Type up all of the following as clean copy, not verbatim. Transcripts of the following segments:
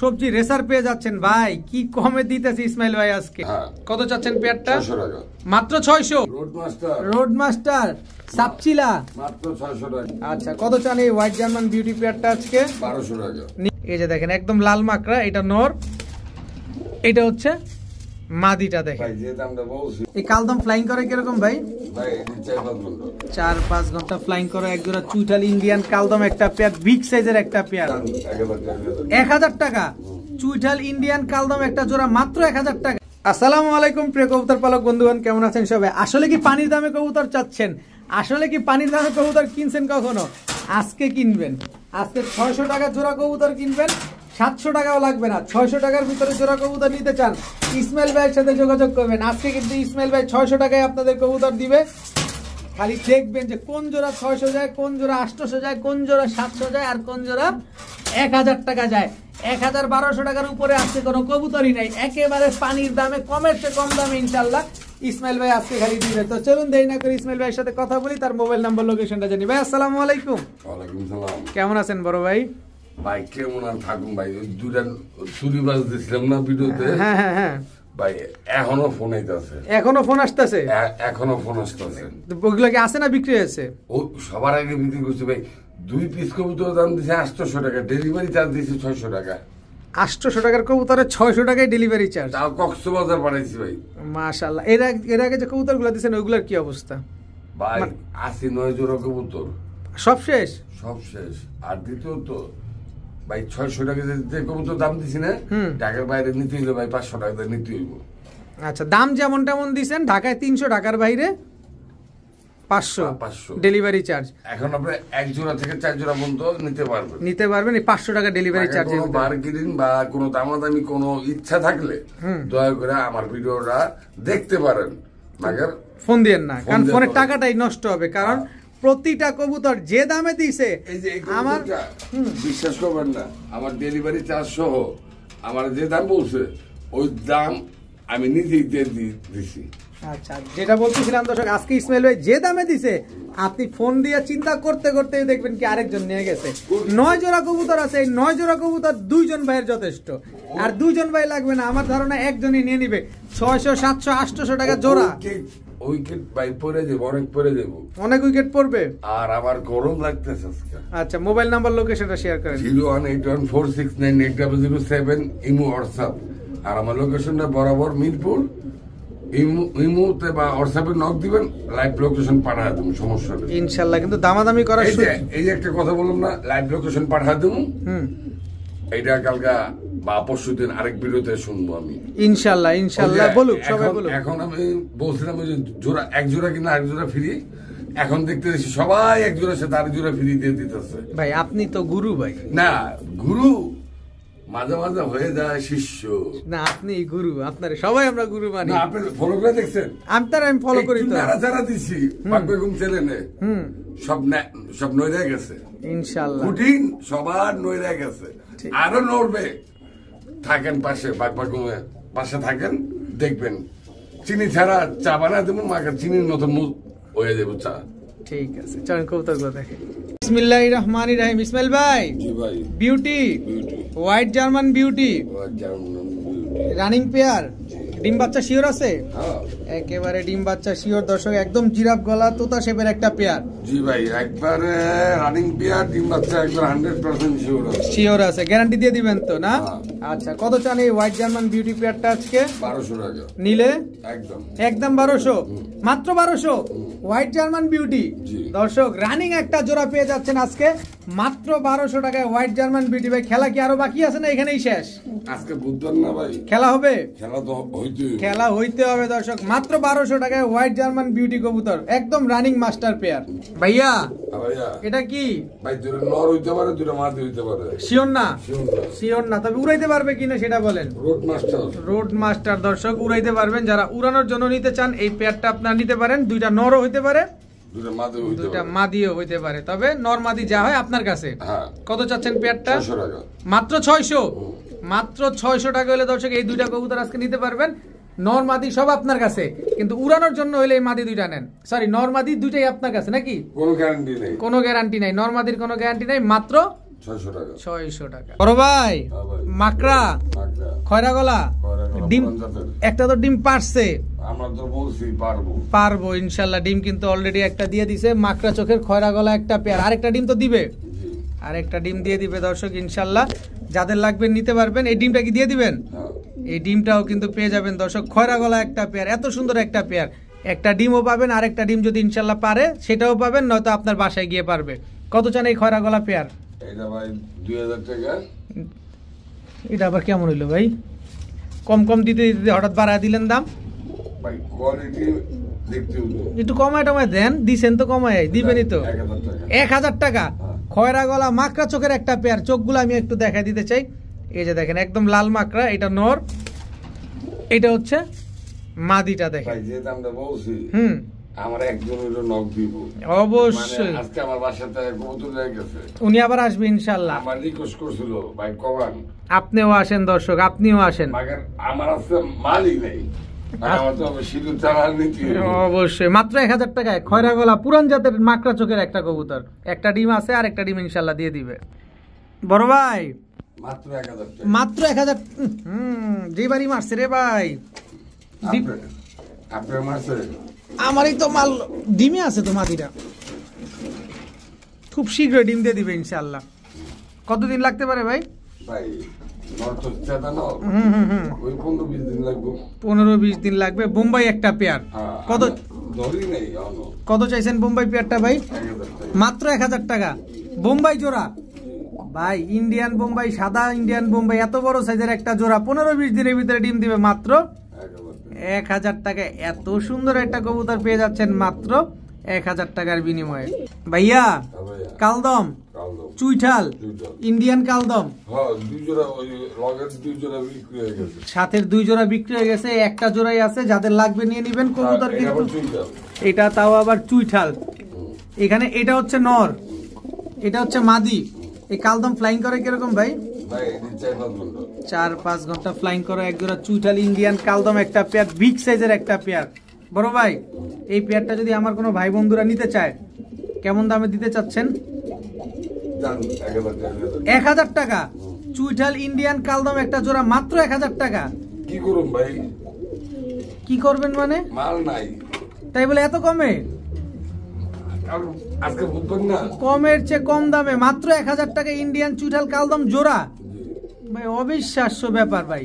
সবজি রেসার পেয়ে যাচ্ছেন ভাই, কি কমে দিতেছে ইসমাইল ভাই আজকে। কত চাচ্ছেন পেয়ারটা? মাত্র 600। রোড মাস্টার সাপচিলা মাত্র 600 টাকা। আচ্ছা, কত চান এই হোয়াইট জার্মান বিউটি পেয়ারটা আজকে? 1200 টাকা। এই যে দেখেন একদম লাল মাকড়া, এটা নর, এটা হচ্ছে মাদিটা। দেখেন ভাই যে দামটা বলছি, এই কালদম ফ্লাইং করে কিরকম ভাই? ভাই 4-5 ঘন্টা ফ্লাইং করে এক জোড়া চুইটাল ইন্ডিয়ান কালদম একটা পেয়ার, বিগ সাইজের একটা পেয়ার 1000 টাকা। চুইটাল ইন্ডিয়ান কালদম একটা জোড়া মাত্র 1000 টাকা। আসসালামু আলাইকুম প্রিয় কবুতর পালক বন্ধুগণ, কেমন আছেন সবাই? আসলে কি পানির দামে কবুতর চাচ্ছেন? আসলে কি পানির দামে কবুতর কিনছেন কখনো? আজকে কিনবেন, আজকে 600 টাকা জোড়া কবুতর কিনবেন, 700 টাকাও লাগবে না। 600 টাকার ভিতরে জোড়া কবুতর নিতে চান, ইসমাইল ভাইয়ের সাথে যোগাযোগ করবেন। আজকে কিন্তু ইসমাইল ভাই 600 টাকায় আপনাদের কবুতর দিবে। খালি দেখবেন যে কোন জোড়া 600 যায়, কোন জোড়া 800 যায়, কোন জোড়া 700 যায়, আর কোন জোড়া 1000 টাকা যায়। 1000-1200 টাকার উপরে আজকে কোনো কবুতরই নাই, একেবারে পানির দামে, কমের চেয়ে কম দামে ইনশাল্লাহ ইসমাইল ভাই আজকে খালি দিবে। তো চলুন দেরি না করে ইসমাইল ভাইয়ের সাথে কথা বলি, তার মোবাইল নাম্বার লোকেশনটা জানি। ভাই আসসালামু আলাইকুম। ওয়ালাইকুম সালাম। কেমন আছেন বড় ভাই? ভাই কেমন আর থাকুন ভাই, দুটা চুরি বাজ দিছিলাম না ভিডিওতে। হ্যাঁ হ্যাঁ হ্যাঁ ভাই এখনো ফোন আইতাছে, এখনো ফোন আসতেছে, এখনো ফোন আসতেছে। ওগুলো কি আছে না বিক্রি হয়েছে? ও সবার আগে বিক্রি করছে ভাই। 2 পিস কবুতর দাম দিছে 800 টাকা, ডেলিভারি চার্জ দিছে 600 টাকা। 800 টাকার কবুতরে 600 টাকায় ডেলিভারি চার্জ, তাও কক্সবাজার পাঠাইছি ভাই। মাশাআল্লাহ। এর আগে যে কবুতরগুলো দিছেন ওইগুলোর কি অবস্থা? ভাই 89 জোড়া কবুতর, সব শেষ, সব শেষ। আর দ্বিতীয়ত ভাই 600 টাকা যে কবুতর দাম দিছি না, ঢাকার বাইরে নিতে হইলে ভাই 500 টাকা নিতে হইব। আচ্ছা, দাম যেমন তেমন দিছেন, ঢাকায় 300, ঢাকার বাইরে 500 ডেলিভারি চার্জ। এখন আপনি 1 জোড়া থেকে 4 জোড়া পর্যন্ত নিতে পারবেন এই 500 টাকা ডেলিভারি চার্জ। কোনো বার্গেনিং বা কোনো দামাদামি কোনো ইচ্ছা থাকলে দয়া করে আমার ভিডিওটা দেখতে পারেন, মাগার ফোন দিয়েন না, কারণ ফোনের টাকাটাই নষ্ট হবে। কারণ প্রতিটা কবুতর যে দামে দিছে, এই যে আমার বিশ্বাস করবেন না, আমার ডেলিভারি চার্জ সহ আমার যে দাম বলছে ওই দাম আমি নিজেই দিছি। আচ্ছা, যেটা বলতেছিলাম দর্শক, আজকে ইসমাইল ভাই যে দামে দিছে, আপনি ফোন দিয়ে চিন্তা করতে করতে দেখবেন কি আরেকজন নিয়ে গেছে। 9 জোড়া কবুতর আছে, এই 9 জোড়া কবুতর 2 জন ভাইয়ের যথেষ্ট। আর 2 জন ভাই লাগবে না, আমার ধারণা একজনই নিয়ে নিবে। 600, 700, 800 টাকা জোড়া। উইকেট ভাই পরে যাবো, অনেক পরে যাবো, অনেক উইকেট পড়বে। আর আমার গরম লাগতেছে আজকে। আচ্ছা, মোবাইল নাম্বার লোকেশনটা শেয়ার করেন। 01814698007 ইমো হোয়াটসঅ্যাপ। আর আমার লোকেশনটা বরাবর মিরপুর। ইমোতে বা হোয়াটসঅ্যাপে নক দিবেন, লাইভ লোকেশন পাঠায় দেবো, সমস্যা নেই ইনশাআল্লাহ। কিন্তু দামাদামি করার এই যে একটা কথা বললাম না, লাইভ লোকেশন পাঠায় দেবো। এইটা কালকা বা পরশু দিন আরেক ভিডিওতে শুনবো আমি ইনশাআল্লাহ। ইনশাআল্লাহ বলুক, সবাই বলুক। এখন আমি বলছিলাম ওই যে জোড়া, 1 জোড়া কিনা 1 জোড়া ফ্রি। এখন দেখতেছি সবাই 1 জোড়ার সাথে 1 জোড়া ফ্রি দিয়ে দিতেছে। ভাই আপনি তো গুরু ভাই। না, গুরু মাঝে মাঝে হয়ে যায় শিষ্য। না, আপনি গুরু, আপনার সবাই আমরা গুরু মানি। না, আপনি ফলো করে দেখছেন? আমি ফলো করি তো। নাড়াচাড়া দিছি, বেগম ছেলে নে সব নইরা গেছে ইনশাআল্লাহ। কঠিন সবার নইরা গেছে, আরো নড়বে। থাকেন পাশে, বেগমে পাশে থাকেন, দেখবেন চিনি ছাড়া চা বানা দেবো, মাকে চিনির মতন হয়ে যাবো চা। ঠিক আছে, চলেন কবুতরগুলো দেখে। বিসমিল্লাহির রহমানির রহিম। ইসমাইল ভাই, জি ভাই, beauty white German beauty running pair, ডিম বাচ্চা শিওর আছে? একেবারে ডিম বাচ্চা শিওর দর্শক, একদম জিরাফ গলা তোতা শেপের একটা পেয়ার। জি ভাই, একবারে রানিং পেয়ার, ডিম বাচ্চা একবার 100% শিওর আছে। শিওর আছে, গ্যারান্টি দিয়ে দিবেন তো না? আচ্ছা, কত চান এই হোয়াইট জার্মান বিউটি পেয়ারটা আজকে? 1200 টাকা নিলে একদম 1200, মাত্র 1200 হোয়াইট জার্মান বিউটি। দর্শক রানিং একটা জোড়া পেয়ে যাচ্ছেন আজকে মাত্র 1200 টাকায় হোয়াইট জার্মান বিউটি। ভাই খেলা কি আরো বাকি আছে না এখানেই শেষ? আজকে বুধবার না ভাই, খেলা হবে, খেলা হইতে হবে দর্শক। মাত্র 1200 টাকায় হোয়াইট জার্মান বিউটি কবুতর, একদম রানিং মাস্টার পেয়ার। ভাইয়া এটা কি ভাই? দুটো নর হইতে পারে, দুটো মাদি হইতে পারে। শিওর না? শিওর না, তবে উড়াইতে পারবে কিনা সেটা বলেন। রোড মাস্টার দর্শক, উড়াইতে পারবেন। যারা উড়ানোর জন্য নিতে চান এই পেয়ারটা আপনারা নিতে পারেন। 2টা নরও হইতে পারে, 2টা মাদিও হইতে পারে, তবে নর মাদি যা হয় আপনার কাছে। কত চাচ্ছেন পেয়ারটা? মাত্র 600। মাত্র 600 টাকা হলে দর্শক এই 2টা কবুতর আজকে নিতে পারবেন। নর মাদি সব আপনার কাছে, কিন্তু উড়ানোর জন্য হলে এই মাদি 2টা নেন। সরি, নর মাদি 2টাই আপনার কাছে নাকি? কোনো গ্যারান্টি নেই, কোনো গ্যারান্টি নাই, নর মাদির কোনো গ্যারান্টি নাই। মাত্র 600 টাকা। বড় ভাই মাকড়া খয়রা গলা ডিম একটা তো ডিম পারছে, আমরা তো বলছি পারবো ইনশাআল্লাহ। ডিম কিন্তু অলরেডি একটা দিয়ে দিছে, মাকড়া চোখের খয়রা গলা একটা পেয়ার, আরেকটা ডিম তো দিবে, আরেকটা ডিম দিয়ে দিবে দর্শক ইনশাআল্লাহ। যাদের লাগবে নিতে পারবেন। এই ডিমটা কি দিয়ে দিবেন? এই ডিমটাও কিন্তু পেয়ে যাবেন দর্শক, খয়রা গলা একটা পেয়ার, এত সুন্দর একটা পেয়ার। একটা ডিমও পাবেন, আরেকটা ডিম যদি ইনশাআল্লাহ পারে সেটাও পাবেন, নয়তো আপনার বাসায় গিয়ে পারবে। কত চান এই খয়রা গলা পেয়ার? এটা ভাই 2000 টাকা। এটা আবার কেমন হইলো ভাই? কম কম দিতে দিতে হঠাৎ বাড়ায় দিলেন দাম। ভাই কোয়ালিটি দেখতে হবে, একটু কমায় টমায় দেন, দিছেন তো কমায় দিবেনই তো। 1000 টাকা খয়রা গলা মাকড়া চোখের একটা পেয়ার। চোখগুলো আমি একটু দেখাই দিতে চাই। এই যে দেখেন একদম লাল মাকড়া, এটা নর, এটা হচ্ছে মাদিটা। দেখেন ভাই যে দামটা বলছি, আমার একজন হলো নক দিব অবশ্যই। মানে আজকে আমার বাসাতে কবুতর হয়ে গেছে, উনি আবার আসবে ইনশাআল্লাহ। আমার রিকোয়েস্ট করছিল ভাই কমান। আপনিও আসেন দর্শক, আপনিও আসেন। আমার আজকে মালই নেই, আমার তো শুধু চালান নিতে। অবশ্যই মাত্র 1000 টাকায় খয়রা গলা পুরান জাতের মাকড়া চোখের একটা কবুতর। একটা ডিম আছে, আর একটা ডিম ইনশাআল্লাহ দিয়ে দিবে। বড় ভাই মাত্র 1000 টাকা, মাত্র 1000। যে বাড়ি মারছে রে ভাই, আপনার মারছে? আমারই তো মাল ডিমে আছে তো মাদিটা, খুব শীঘ্রই ডিম দিয়ে দিবে ইনশাআল্লাহ। কতদিন লাগতে পারে ভাই? ভাই নরতো চাদা না, ওই 15-20 দিন লাগবে। 15-20 দিন লাগবে। বোম্বাই একটা পেয়ার কত? ধরি নেই। কত চাইছেন বোম্বাই পেয়ারটা ভাই? মাত্র 1000 টাকা। বোম্বাই জোড়া ভাই, ইন্ডিয়ান বোম্বাই, সাদা ইন্ডিয়ান বোম্বাই, এত বড় সাইজের একটা জোড়া 15-20 দিনের ভিতরে ডিম দিবে মাত্র 1000 টাকায়। এত সুন্দর একটা কবুতর পেয়ে যাচ্ছেন মাত্র 1000 টাকার বিনিময়ে। ভাইয়া কালদম, চুইঠাল, ইন্ডিয়ান কালদম সাথের 2 জোড়া বিক্রি হয়ে গেছে, একটা জোড়াই আছে। যাদের লাগবে নিয়ে নিবেন কবুতর কিন্তু। এটা তাও আবার চুইঠাল। এখানে এটা হচ্ছে নর, এটা হচ্ছে মাদি। এই কালদম ফ্লাইং করে কিরকম ভাই? 4-5 ঘন্টা ফ্লাইং করে এক জোড়া চুইঠাল ইন্ডিয়ান কালদম একটা পেয়ার, বিগ সাইজের একটা পেয়ার। বড় ভাই এই পেয়ারটা যদি আমার কোনো ভাই বন্ধুরা নিতে চায়, কেমন দামে দিতে চাচ্ছেন? 1000 টাকা চুইঠাল ইন্ডিয়ান কালদম একটা জোড়া মাত্র 1000 টাকা। কি করুন ভাই? কি করবেন মানে? মাল নাই তাই বলে এত কমে? আজকে বুঝবেন না, কমের চেয়ে কম দামে মাত্র 1000 টাকা ইন্ডিয়ান চুইঠাল কালদম জোড়া। ভাই অবিশ্বাস্য ব্যাপার ভাই।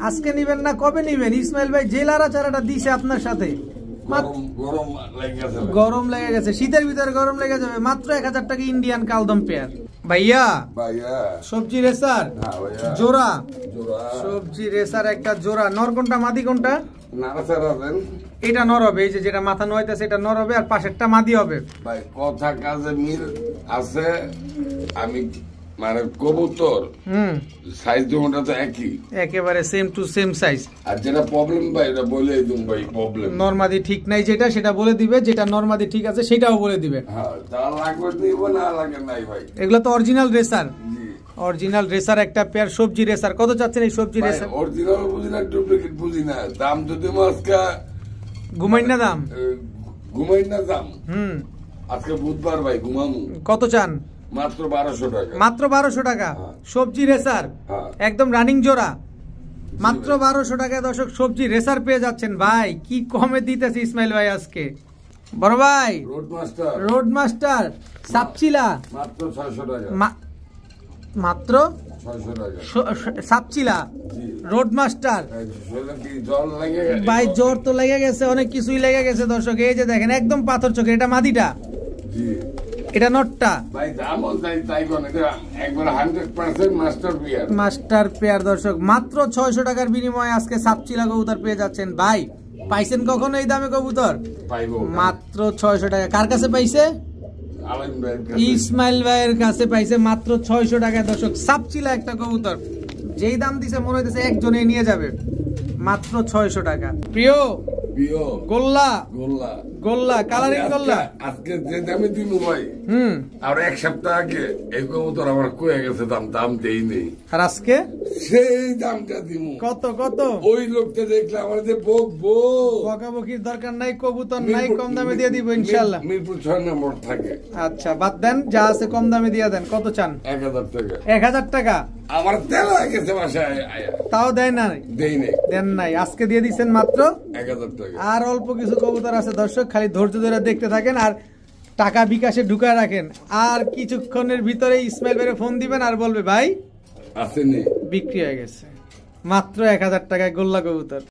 আজকে নিবেন না কবে নিবেন? ইসমাইল ভাই জেলারা চারাটা দিছে আপনার সাথে, গরম লেগে গেছে, শীতের ভিতরে গরম লেগে যাবে। মাত্র 1000 টাকা ইন্ডিয়ান কালদম পেয়ার। ভাইয়া সবজি রেসার জোড়া, সবজি রেসার একটা জোড়া। নর কোনটা মাদি কোনটা? এটা নর হবে, এই যে যেটা মাথা নয়তেছে এটা নর হবে, আর পাশেরটা মাদি হবে। ভাই কথা কাজে মিল আছে। আমি মানে কবুতর সাইজ দুটোটা তো একই, একেবারে সেম টু সেম সাইজ। আর যেটা প্রবলেম ভাই এটা বলে দিন ভাই, প্রবলেম নরমাদি ঠিক নাই যেটা, সেটা বলে দিবে। যেটা নরমাদি ঠিক আছে সেটাও বলে দিবে। হ্যাঁ তা লাগবে দিব না লাগে নাই ভাই। এগুলো তো অরিজিনাল রেসার, অরিজিনাল রেসার একটা পেয়ার সবজি রেসার। কত চাচ্ছেন এই সবজি রেসার? অরিজিনাল বুঝি না, ডুপ্লিকেট বুঝি না। দাম যদি আজকে ঘুমাই না দাম, ঘুমাই না দাম। আজকে বুধবার ভাই ঘুমামু। কত চান? মাত্র 1200 টাকা। মাত্র 1200 টাকা সবজি রেসার, একদম রানিং জোড়া। মাত্র 1200 টাকায় দর্শক সবজি রেসার পেয়ে যাচ্ছেন। ভাই কি কমে দিতেছে ইসমাইল ভাই আজকে। বড় ভাই রোড মাস্টার সাপচিলা মাত্র 600 টাকা। মাত্র 600 টাকা সাপচিলা রোড মাস্টার। ভাই জ্বর তো লেগে গেছে, অনেক কিছুই লেগে গেছে দর্শক। এই যে দেখেন একদম পাথর চোখে, এটা মাদিটা, এটা নটটা। ভাই দামও তাই কোন, এটা একবার 100% মাস্টার পেয়ার, মাস্টার পেয়ার দর্শক। মাত্র 600 টাকার বিনিময়ে আজকে সাপচিলা কবুতর পেয়ে যাচ্ছেন। ভাই পাইছেন কখনো এই দামে কবুতর? পাইবো মাত্র 600 টাকা। কার কাছে পাইছে? ইসমাইল ভাইয়ের কাছে পাইছে মাত্র 600 টাকায় দর্শক। সাপচিলা একটা কবুতর, যেই দাম দিছে মনে হইতেছে একজনে নিয়ে যাবে। মাত্র 600 টাকা। প্রিয় গোল্লা, গোল্লা কালারিং গোল্লা আজকে যে দামে দিব ভাই আর এক সপ্তাহ আগে এই কবুতর আমার কয়ে গেছে দাম দেই নেই আর আজকে সেই দামটা দিব কত কত ওই লোকটা দেখলে আমার যে বকাবকির দরকার নাই কবুতর নাই কম দামে দিয়ে দিব ইনশাআল্লাহ মিরপুর 6 নম্বর থাকে আচ্ছা বাদ দেন যা আছে কম দামে দিয়ে দেন কত চান 1000 টাকা 1000 টাকা আমার তেল হয়ে গেছে বাসায় তাও দেয় না দেই নাই দেন নাই আজকে দিয়ে দিচ্ছেন মাত্র 1000 টাকা আর অল্প কিছু কবুতর আছে দর্শক খালি ধৈর্য ধরে দেখতে থাকেন আর টাকা বিকাশে ঢুকায় রাখেন আর কিছুক্ষণের ভিতরে ইসমাইল ভাইরে ফোন দিবেন আর বলবে ভাই আসেনি বিক্রি হয়ে গেছে মাত্র 1000 টাকায় গোল্লা কবুতর